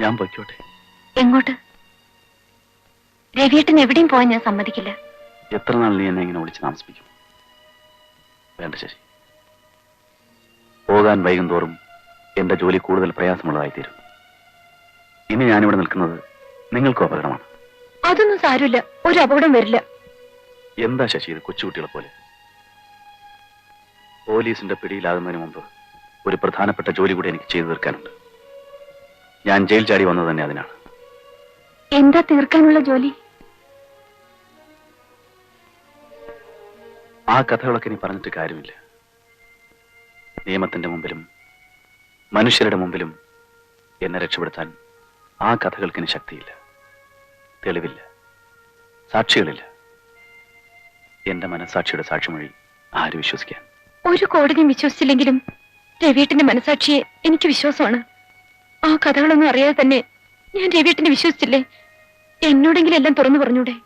ഞാൻ പൊയ്ക്കോട്ടെ? എങ്ങോട്ട്? രവിയേട്ടൻ എവിടെയും പോയാൻ ഞാൻ സമ്മതിക്കില്ല. എത്ര നാൾ നീ എന്നെ ഇങ്ങനെ വിളിച്ച് താമസിപ്പിക്കും? വേണ്ട ശശി, പോകാൻ വൈകും തോറും എന്റെ ജോലി കൂടുതൽ പ്രയാസമുള്ളതായിത്തീരും. ഇനി ഞാനിവിടെ നിൽക്കുന്നത് നിങ്ങൾക്കും അപകടമാണ്. അതൊന്നും സാരമില്ല, ഒരു അപകടം വരില്ല. എന്താ ശശി ഇത് കൊച്ചുകുട്ടികളെ പോലെ? പോലീസിന്റെ പിടിയിലാകുന്നതിന് മുമ്പ് ഒരു പ്രധാനപ്പെട്ട ജോലി കൂടി എനിക്ക് ചെയ്തു തീർക്കാനുണ്ട്. ഞാൻ ജയിൽ ചാടി വന്നത് തന്നെ അതിനാണ്. എന്താ തീർക്കാനുള്ള ജോലി? ആ കഥകളൊക്കെ നീ പറഞ്ഞിട്ട് കാര്യമില്ല. നിയമത്തിന്റെ മുമ്പിലും മനുഷ്യരുടെ മുമ്പിലും എന്നെ രക്ഷപ്പെടുത്താൻ ആ കഥകൾക്ക് ഇനി ശക്തിയില്ല, തെളിവില്ല, സാക്ഷികളില്ല. എന്റെ മനസാക്ഷിയുടെ സാക്ഷിമൊഴി ആര് വിശ്വസിക്കാൻ? ഒരു കോടതിയും വിശ്വസിച്ചില്ലെങ്കിലും രവിയേട്ടന്റെ മനസാക്ഷിയെ എനിക്ക് വിശ്വാസമാണ്. ആ കഥകളൊന്നും അറിയാതെ തന്നെ ഞാൻ രവിയേട്ടനെ വിശ്വസിച്ചില്ലേ? എന്നോടെങ്കിലും എല്ലാം തുറന്നു പറഞ്ഞൂടെ?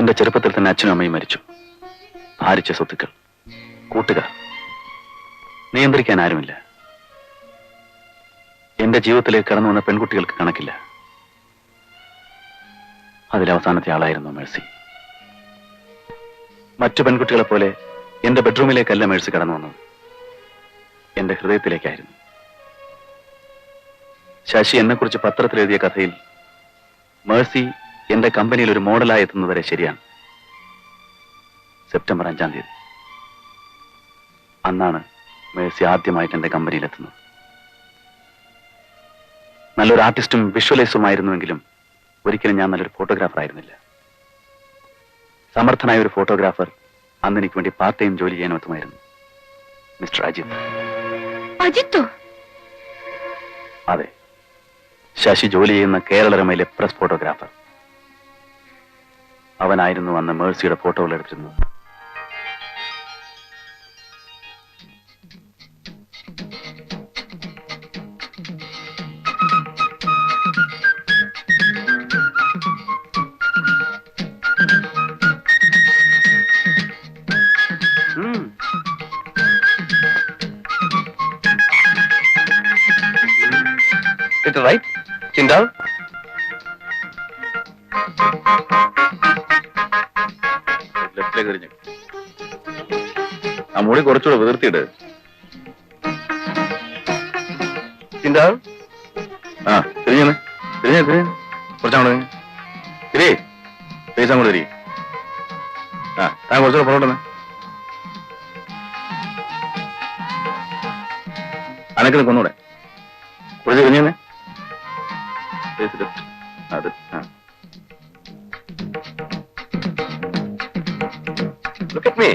എന്റെ ചെറുപ്പത്തിൽ തന്നെ അച്ഛനും അമ്മയും മരിച്ചു. ഭാരിച്ച സ്വത്തുക്കൾ, കൂട്ടുകാർ, നിയന്ത്രിക്കാൻ ആരുമില്ല. എന്റെ ജീവിതത്തിലേക്ക് കടന്നു വന്ന പെൺകുട്ടികൾക്ക് കണക്കില്ല. അതിലവസാനത്തെ ആളായിരുന്നു മേഴ്സി. മറ്റു പെൺകുട്ടികളെ പോലെ എന്റെ ബെഡ്റൂമിലേക്കല്ല മേഴ്സി കടന്നു വന്നത്, എന്റെ ഹൃദയത്തിലേക്കായിരുന്നു. ശശി എന്നെക്കുറിച്ച് പത്രത്തിൽ എഴുതിയ കഥയിൽ മേഴ്സി എന്റെ കമ്പനിയിൽ ഒരു മോഡലായി എത്തുന്നതുവരെ ശരിയാണ്. സെപ്റ്റംബർ 5-ാം തീയതി അന്നാണ് മേഴ്സി ആദ്യമായിട്ട് എന്റെ കമ്പനിയിൽ എത്തുന്നത്. നല്ലൊരു ആർട്ടിസ്റ്റും വിഷ്വലൈസറുമായിരുന്നുവെങ്കിലും ഒരിക്കലും ഞാൻ നല്ലൊരു ഫോട്ടോഗ്രാഫർ ആയിരുന്നില്ല. സമർത്ഥനായ ഒരു ഫോട്ടോഗ്രാഫർ അന്ന് എനിക്ക് വേണ്ടി പാർട്ട് ടൈം ജോലി ചെയ്യാൻ എത്തുമായിരുന്നു. മിസ്റ്റർ അജിത്. അജിത്തോ? അതെ, ശശി ജോലി ചെയ്യുന്ന കേരളരമയിലെ പ്രസ് ഫോട്ടോഗ്രാഫർ. അവനായിരുന്നു അന്ന് മേഴ്സിയുടെ ഫോട്ടോകൾ എടുത്തിരുന്നത്. Right? Chin down. ആ മുടി കുറച്ചുകൂടെ വിതിർത്തിയിട്ട്. Chin down. ആ തിരിഞ്ഞു കുറച്ചങ്ങോട്ട് തിരി, പൈസ അങ്ങോട്ട് തിരി. ആ താൻ കുറച്ചുകൂടെ പുറകോട്ടെ. അനക്ക് നിൽക്കൊന്നൂടെ കുറച്ച് തിരിഞ്ഞേ. അത് Look at me.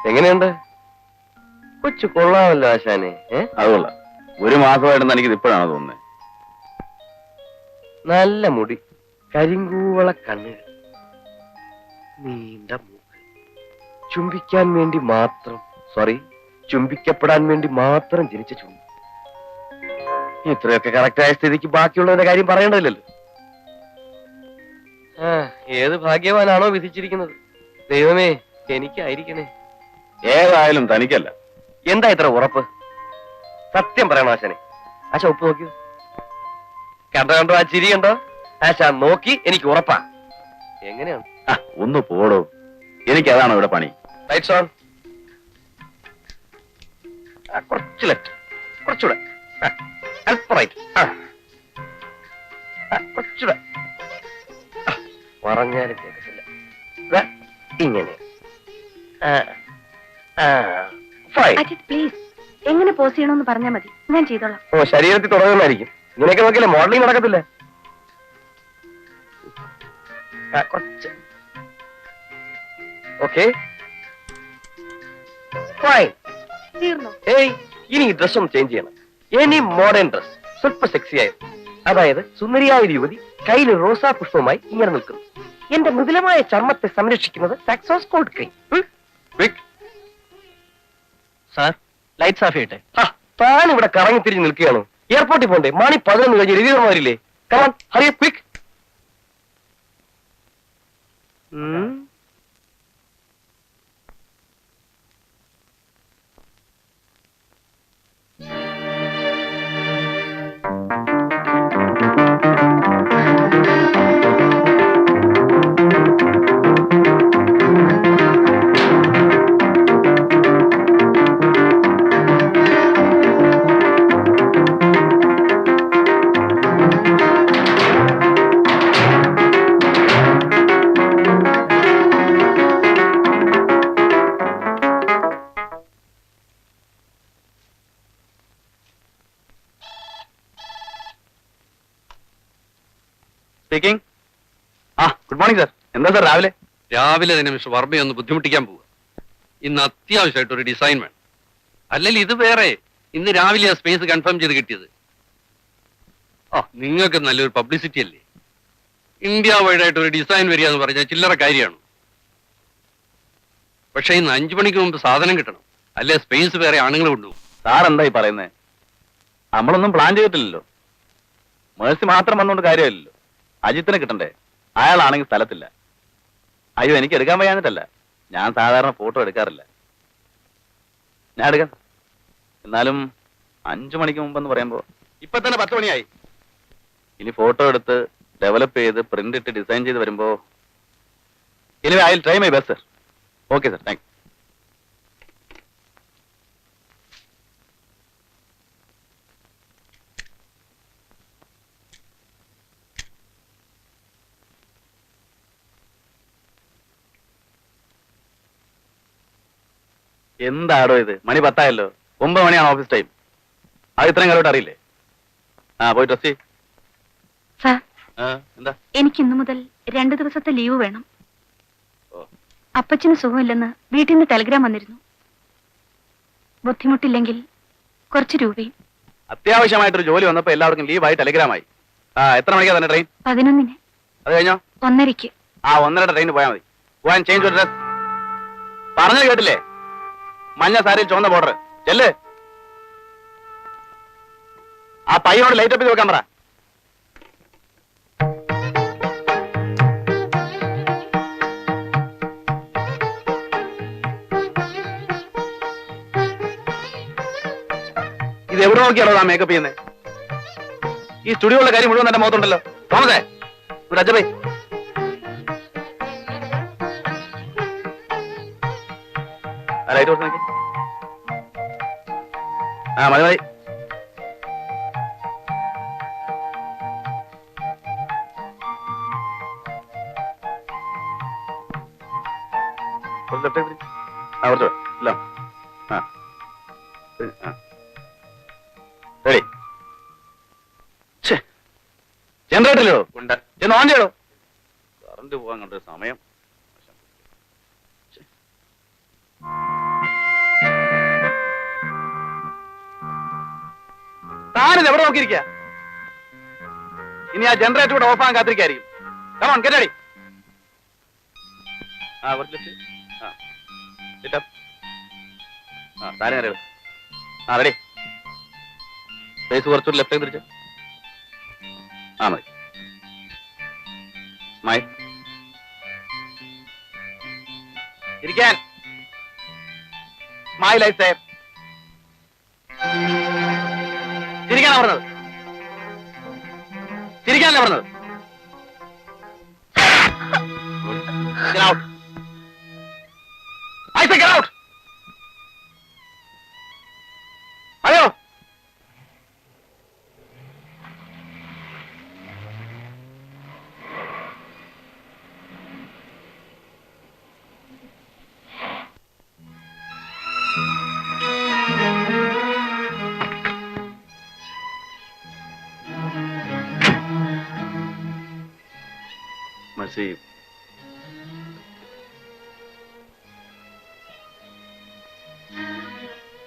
എങ്ങനെയുണ്ട്? കൊച്ചു കൊള്ളാമല്ലോ ആശാനെ. അതുകൊള്ള. ഒരു മാസമായിട്ടെന്ന് എനിക്കിത് ഇപ്പോഴാണ് തോന്നുന്നത്. നല്ല മുടി, കരിങ്കൂവള കണ്ണുകൾ, നീണ്ട മൂക്ക്, ചുംബിക്കാൻ വേണ്ടി മാത്രം, ചുംബിക്കപ്പെടാൻ വേണ്ടി മാത്രം ജനിച്ച ചുണ്ടി. ഇത്രയൊക്കെ കറക്റ്റായ സ്ഥിതിക്ക് ബാക്കിയുള്ളവരുടെ കാര്യം പറയേണ്ടതില്ലല്ലോ. ഏത് ഭാഗ്യവാനാണോ വിധിച്ചിരിക്കുന്നത്? ദൈവമേ, എനിക്കായിരിക്കണേ. ഏതായാലും തനിക്കല്ല. എന്താ ഇത്ര ഉറപ്പ്? സത്യം പറയണോ ആശാനെ? ആശ ഉപ്പ് നോക്കിയോ? കണ്ടോ ആ ചിരി കണ്ടോ? ആശ നോക്കി, എനിക്ക് ഉറപ്പാ. എങ്ങനെയാണ്? ഒന്ന് പോടോ, എനിക്കതാണോ ഇവിടെ പണി. Lights on. കുറച്ച് ലെഫ്റ്റ്, കുറച്ചുകൂടെ, അല്പം റൈറ്റ്, കുറച്ചുകൂടെ. പറഞ്ഞാലും കേൾക്കത്തില്ല. ഇങ്ങനെ. അജിത് പ്ലീസ്. എങ്ങനെ പോസ് ചെയ്യണമെന്ന് പറഞ്ഞാൽ മതി, ഞാൻ ചെയ്തോളാം. ഓ, ശരീരത്തിൽ തുടങ്ങുന്നതായിരിക്കും. ഇങ്ങനെയൊക്കെ നോക്കിയാലേ മോഡലിംഗ് നടക്കത്തില്ല. കുറച്ച് ഓക്കെ, ഫൈൻ. തീർന്നു. ഏയ്, ഇനി ഈ ഡ്രസ് ഒന്ന് ചേഞ്ച് ചെയ്യണം. എനി മോഡേൺ ഡ്രസ്, സ്വല്പ സെക്സി ആയത്. അതായത് സുന്ദരിയായ ഒരു യുവതി കയ്യിൽ റോസാ പുഷ്പവുമായി ഇങ്ങനെ നിൽക്കുന്നു. എന്റെ മൃദുലമായ ചർമ്മത്തെ സംരക്ഷിക്കുന്നത് Saxos cold cream. Sir, lights off ചെയ്യട്ടെ. താൻ ഇവിടെ കറങ്ങി തിരിഞ്ഞ് നിൽക്കുകയാണോ? എയർപോർട്ടിൽ പോണ്ടേ? മണി 11 കഴിഞ്ഞ് രവിവർമാരില്ലേ? Come on, hurry up quick. Speaking. Good morning sir. എന്താ സാർ രാവിലെ? രാവിലെ തന്നെ മിസ്റ്റർ വർമ്മയെ ഒന്ന് ബുദ്ധിമുട്ടിക്കാൻ പോവുക. ഇന്ന് അത്യാവശ്യമായിട്ട് ഒരു ഡിസൈൻ വേണം. അല്ലെങ്കിൽ ഇത് വേറെ. ഇന്ന് രാവിലെ ആ സ്പേസ് കൺഫേം ചെയ്ത് കിട്ടിയത്. നിങ്ങൾക്ക് നല്ലൊരു പബ്ലിസിറ്റി അല്ലേ? ഇന്ത്യ വൈഡ് ആയിട്ട് ഒരു ഡിസൈൻ വരിക എന്ന് പറഞ്ഞാൽ ചില്ലറ കാര്യമാണ്. പക്ഷെ ഇന്ന് 5 മണിക്ക് മുമ്പ് സാധനം കിട്ടണം. അല്ലെ സ്പേസ് വേറെ ആണുങ്ങൾ കൊണ്ടുപോകും. സാർ എന്തായി പറയുന്നേ? നമ്മളൊന്നും പ്ലാൻ ചെയ്തിട്ടില്ലല്ലോ. മേഴ്സി മാത്രം വന്നുകൊണ്ട് കാര്യമില്ലല്ലോ. അജിത്തിനെ കിട്ടണ്ടേ? അയാളാണെങ്കിൽ സ്ഥലത്തില്ല. അയ്യോ, എനിക്ക് എടുക്കാൻ വയ്യാഞ്ഞിട്ടല്ല. ഞാൻ സാധാരണ ഫോട്ടോ എടുക്കാറില്ല. ഞാൻ എടുക്കാം. എന്നാലും 5 മണിക്ക് മുമ്പെന്ന് പറയുമ്പോ ഇപ്പൊ തന്നെ 10 മണിയായി. ഇനി ഫോട്ടോ എടുത്ത് ഡെവലപ്പ് ചെയ്ത് പ്രിന്റ് ഇട്ട് ഡിസൈൻ ചെയ്ത് വരുമ്പോ ഇനി I will try my best sir. Okay sir, thank you. എന്താടോ ഇത്? മണി 10 ആയല്ലോ. 9 മണിയാണ് ഓഫീസ് ടൈം. അത് ഇത്രയും കാലമായിട്ട് അറിയില്ലേ? പോയി ഡ്രസ് ചെയ്യ്. സാർ, എന്താ? എനിക്ക് ഇന്നു മുതൽ 2 ദിവസത്തെ ലീവ് വേണം. ഓ. അപ്പച്ചന് സുഖമില്ലെന്ന് വീട്ടിൽ നിന്ന് ടെലിഗ്രാം വന്നിരുന്നു. ബുദ്ധിമുട്ടില്ലെങ്കിൽ കുറച്ച് രൂപയും. അത്യാവശ്യമായിട്ടൊരു ജോലി വന്നപ്പോ എല്ലാവർക്കും ലീവായി ടെലിഗ്രാമായി. എത്ര മണിക്കാ തന്നെ ട്രെയിൻ? 11-ന്. അത് കഴിഞ്ഞോ? 1:30-ക്ക്. 1:30 ട്രെയിന് പോയാൽ മതി. പോയാൻ ചേഞ്ച് ഒരു ഡ്രസ്. പറഞ്ഞത് കേട്ടില്ലേ? മഞ്ഞ സാരിയിൽ ചുവന്ന ബോർഡർ. ചെല്ല്. ആ പയ്യനോട് ലൈറ്റ് അപ്പ് ചെയ്ത് വെക്കാൻ പറ. ഇത് എവിടെ നോക്കിയാണോ ആ മേക്കപ്പ് ചെയ്യുന്നത്? ഈ സ്റ്റുഡിയോയിലെ കാര്യം മുഴുവൻ എന്റെ മുഖത്തുണ്ടല്ലോ. തോമസേ, ഒരു അജബൈ. ലൈറ്റ് കുറച്ച് നോക്കി. മതി മതി. കുറച്ച് കുറച്ച് ഇല്ല. റെഡി. ജനറേറ്ററിലോ? ഉണ്ട്. ചെന്ന് ഓൺ ചെയ്യടോ. കറണ്ട് പോകാൻ കണ്ടൊരു സമയം. താനിത് എവിടെ നോക്കിയിരിക്കുക? ഇനി ആ ജനറേറ്റർ കൂടെ ഓഫ് ആകാൻ കാത്തിരിക്കായിരിക്കും. Come on, get ready. കുറച്ച് സിറ്റ് അപ്പ്. താരം നേരെ റെഡി. ഫേസ് കുറച്ചുകൂടി ലെഫ്റ്റ് തിരിച്ച്. മതി. സ്മൈൽ. ഇരിക്കാൻ. Smile I say. ചിരിക്കാനാ പറഞ്ഞത്? ചിരിക്കാനല്ലേ പറഞ്ഞത്? Get out. I say get out. അയ്യോ, മേഴ്സി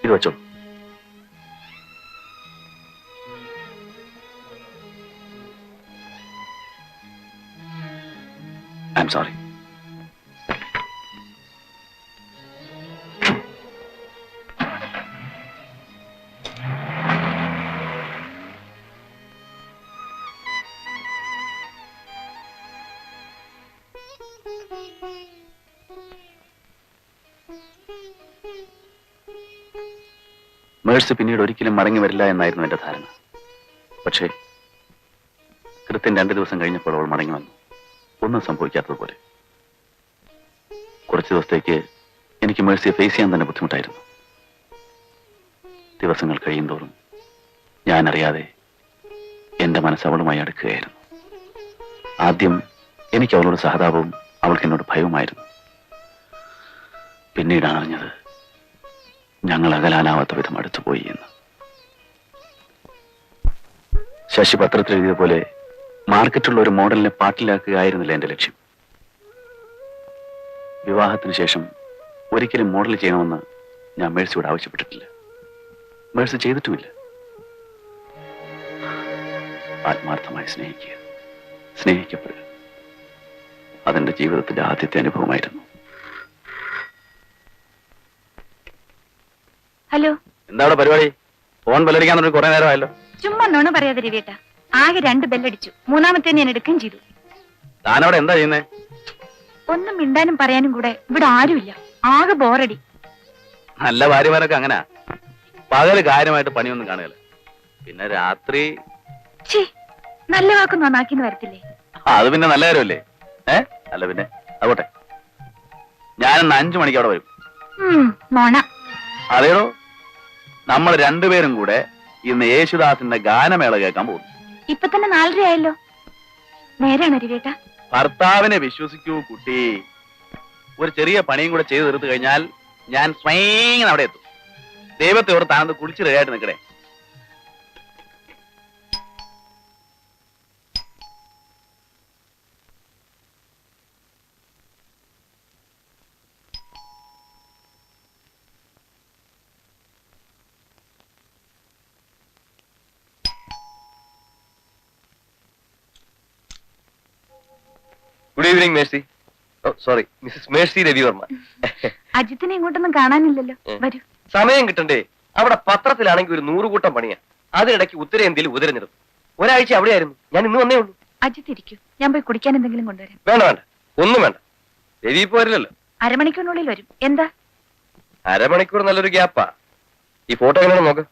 ഇത് വെച്ചോ. I am sorry. മേഴ്സി പിന്നീട് ഒരിക്കലും മടങ്ങി വരില്ല എന്നായിരുന്നു എന്റെ ധാരണ. പക്ഷേ കൃത്യം 2 ദിവസം കഴിഞ്ഞപ്പോൾ അവൾ മടങ്ങി വന്നു, ഒന്നും സംഭവിക്കാത്തതുപോലെ. കുറച്ചു ദിവസത്തേക്ക് എനിക്ക് മേഴ്സിയെ ഫേസ് ചെയ്യാൻ തന്നെ ബുദ്ധിമുട്ടായിരുന്നു. ദിവസങ്ങൾ കഴിയുന്തോറും ഞാനറിയാതെ എന്റെ മനസ്സ് അവളുമായി അടുക്കുകയായിരുന്നു. ആദ്യം എനിക്ക് അവളോട് സഹതാപവും അവൾക്ക് എന്നോട് ഭയവുമായിരുന്നു. പിന്നീടാണ് അറിഞ്ഞത് ഞങ്ങൾ അകലാനാവാത്ത വിധം അടുത്തുപോയി എന്ന്. ശശി പത്രത്തിൽ എഴുതിയ പോലെ മാർക്കറ്റുള്ള ഒരു മോഡലിനെ പാട്ടിലാക്കുകയായിരുന്നില്ല എന്റെ ലക്ഷ്യം. വിവാഹത്തിന് ശേഷം ഒരിക്കലും മോഡൽ ചെയ്യണമെന്ന് ഞാൻ മേഴ്സിയോട് ആവശ്യപ്പെട്ടിട്ടില്ല. മേഴ്സി ചെയ്തിട്ടുമില്ല. ആത്മാർത്ഥമായി സ്നേഹിക്കുക, സ്നേഹിക്കപ്പെടുക, അതെന്റെ ജീവിതത്തിന്റെ ആദ്യത്തെ അനുഭവമായിരുന്നു. ഹലോ, എന്താ അവിടെ പരിപാടി? ഫോൺ ബെല്ലടിക്കാൻ തുടങ്ങി കുറെ നേരമായല്ലോ. ചുമ്മാ നോണ പറയാതെ രവിയേട്ട. ആകെ 2 ബെല്ലടിച്ചു, 3-ാമത്തെ ഞാൻ എടുക്കുകയും ചെയ്തു. താനവിടെ എന്താ ചെയ്യുന്നേ? ഒന്നും മിണ്ടാനും പറയാനും കൂടെ ഇവിടെ ആരുമില്ല. ആകെ ബോറടി. നല്ല ഭാര്യമാരൊക്കെ അങ്ങനാ. പകല് കാര്യമായിട്ട് പണിയൊന്നും കാണുകയില്ല, പിന്നെ രാത്രി ഛീ, നല്ല വാക്കൊന്നും നന്നാക്കിന്ന് വരത്തില്ലേ? അത് പിന്നെ നല്ല കാര്യമല്ലേ? അല്ല പിന്നെ അതോട്ടെ, ഞാനിന്ന് 5 മണിക്ക് അവിടെ വരും. നോണ. അതേടോ, നമ്മൾ രണ്ടുപേരും കൂടെ ഇന്ന് യേശുദാസിന്റെ ഗാനമേള കേൾക്കാൻ പോകുന്നു. ഇപ്പൊ തന്നെ 4:30 ആയല്ലോ. നേരാണോ രവിയേട്ട? ഭർത്താവിനെ വിശ്വസിക്കൂ കുട്ടി. ഒരു ചെറിയ പണിയും കൂടെ ചെയ്തു തീർത്തു കഴിഞ്ഞാൽ ഞാൻ സ്വയം അവിടെ എത്തും. ദൈവത്തെ ഓർത്ത് താനത് കുളിച്ച് റെഡിയായിട്ട് നിൽക്കണേ. Good evening Mercy. Sorry, Mrs Mercy Ravivarma. അജിത്തിനെ ഇങ്ങോട്ടൊന്നും കാണാനില്ലല്ലോ. വരൂ. സമയം കിട്ടണ്ടേ? അവിടെ പത്രത്തിലാണെങ്കിൽ ഒരു 100 കൂട്ടം പണിയാ. അതിനിടയ്ക്ക് ഉത്തരേന്ത്യയിൽ ഉപതെരഞ്ഞെടുപ്പ്. ഒരാഴ്ച അവിടെയായിരുന്നു. ഞാൻ ഇന്ന് വന്നേ ഉള്ളൂ. അജിത്ത് ഇരിക്കൂ, ഞാൻ പോയി കുടിക്കാൻ എന്തെങ്കിലും കൊണ്ടുവരാം. വേണ്ട വേണ്ട, ഒന്നും വേണ്ട. രവി ഇപ്പൊ വരില്ലല്ലോ. അരമണിക്കൂറിനുള്ളിൽ വരും. എന്താ? അരമണിക്കൂർ നല്ലൊരു ഗ്യാപ്പാ. ഈ ഫോട്ടോ എങ്ങനെയാണെന്ന് നോക്ക്.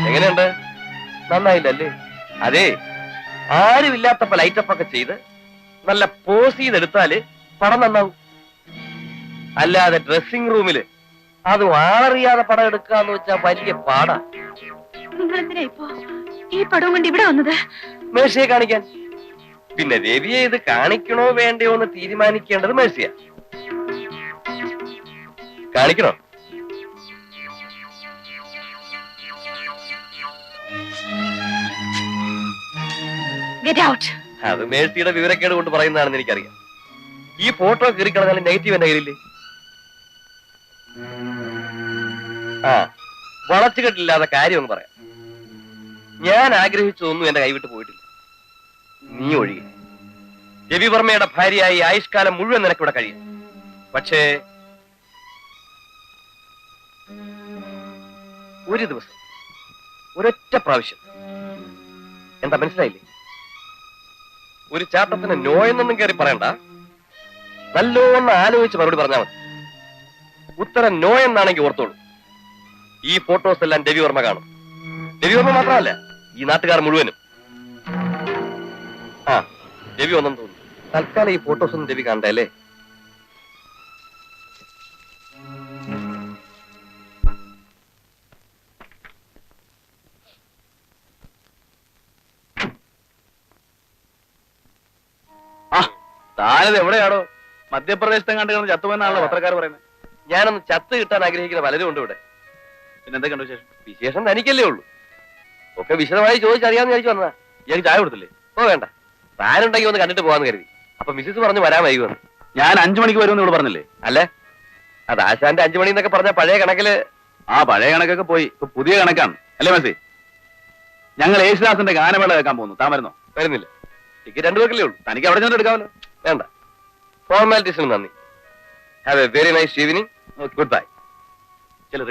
എങ്ങനെയുണ്ട്? നന്നായില്ലല്ലേ? അതെ, ആരുമില്ലാത്തപ്പോ ലൈറ്റപ്പ് ഒക്കെ ചെയ്ത് നല്ല പോസ് ചെയ്തെടുത്താല് പടം നന്നാവും. അല്ലാതെ ഡ്രസ്സിംഗ് റൂമില് അത് ആളറിയാതെ പടം എടുക്കാന്ന് വെച്ചാ വലിയ പാടാ. നിങ്ങൾ എന്തിനാ ഇപ്പോ ഈ പടവും കൊണ്ട് ഇവിടെ വന്നത്? മേഴ്സിയെ കാണിക്കാൻ. പിന്നെ രവിയെ ഇത് കാണിക്കണോ വേണ്ടയോ എന്ന് തീരുമാനിക്കേണ്ടത് മേഴ്സിയാ. കാണിക്കണോ? Get out. അത് മേഴ്സിയുടെ വിവരക്കേട് കൊണ്ട് പറയുന്നതാണെന്ന് എനിക്കറിയാം. ഈ ഫോട്ടോ കീറിക്കളഞ്ഞാലും നെഗറ്റീവ് എന്റെ കയ്യിലില്ലേ? ആ, വളച്ചുകെട്ടില്ലാതെ കാര്യം ഒന്ന് പറയാം. ഞാൻ ആഗ്രഹിച്ചതൊന്നും എന്റെ കൈവിട്ട് പോയിട്ടില്ല, നീ ഒഴികെ. രവിവർമ്മയുടെ ഭാര്യയായി ആയുഷ്കാലം മുഴുവൻ നിനക്കിവിടെ കഴിയും. പക്ഷേ ഒരു ദിവസം, ഒരൊറ്റ പ്രാവശ്യം, എന്താ മനസ്സിലായില്ലേ? ഒരു ചാട്ടത്തിന് നോ എന്നൊന്നും കയറി പറയണ്ട. നല്ലോണം ആലോചിച്ച് മറുപടി പറഞ്ഞാൽ മതി. ഉത്തരം നോ എന്നാണെങ്കിൽ ഓർത്തോളൂ. ഈ ഫോട്ടോസ് എല്ലാം രവിവർമ്മ കാണും. രവിവർമ്മ മാത്രമല്ല, ഈ നാട്ടുകാർ മുഴുവനും. ആ, രവി ഒന്നും തോന്നുന്നു. തൽക്കാലം ഈ ഫോട്ടോസ് ഒന്നും രവി കണ്ടല്ലേ? താനത് എവിടെയാണോ മധ്യപ്രദേശത്തെ കണ്ടു കിടന്ന് ചത്തുപോയെന്നാണല്ലോ പത്രക്കാർ പറയുന്നത്. ഞാനൊന്ന് ചത്ത് കിട്ടാൻ ആഗ്രഹിക്കുന്ന പലരും ഉണ്ട് ഇവിടെ. പിന്നെ എന്തൊക്കെയുണ്ട് വിശേഷം? വിശേഷം തനിക്കല്ലേ ഉള്ളൂ. ഒക്കെ വിശദമായി ചോദിച്ചറിയാന്ന് വിചാരിച്ചു വന്നതാ. ഇയാൾക്ക് ചായ കൊടുത്തില്ലേ? ഓ വേണ്ട, താനുണ്ടെങ്കിൽ ഒന്ന് കണ്ടിട്ട് പോകാന്ന് കരുതി. അപ്പൊ മിസ്സിസ് പറഞ്ഞു വരാൻ വൈകുമെന്ന്. ഞാൻ 5 മണിക്ക് വരുമെന്ന് ഇവിടെ പറഞ്ഞില്ലേ? അല്ലേ, അത് ആശാന്റെ 5 മണി എന്നൊക്കെ പറഞ്ഞ പഴയ കണക്കില്. ആ പഴയ കണക്കൊക്കെ പോയി, ഇപ്പൊ പുതിയ കണക്കാണ് അല്ലേ മെസ്സി? ഞങ്ങൾ യേശുദാസിന്റെ ഗാനമേള കേൾക്കാൻ പോകുന്നു. താൻ വരുന്നോ? വരുന്നില്ല. ടിക്കറ്റ് 2 പേർക്കല്ലേ ഉള്ളൂ. തനിക്ക് അവിടെ ചെന്നിട്ട് എടുക്കാമല്ലോ. വേണ്ട, ഫോർമാലിറ്റീസിന് നന്ദി. Have A very nice evening. Good bye. ചെല്ലു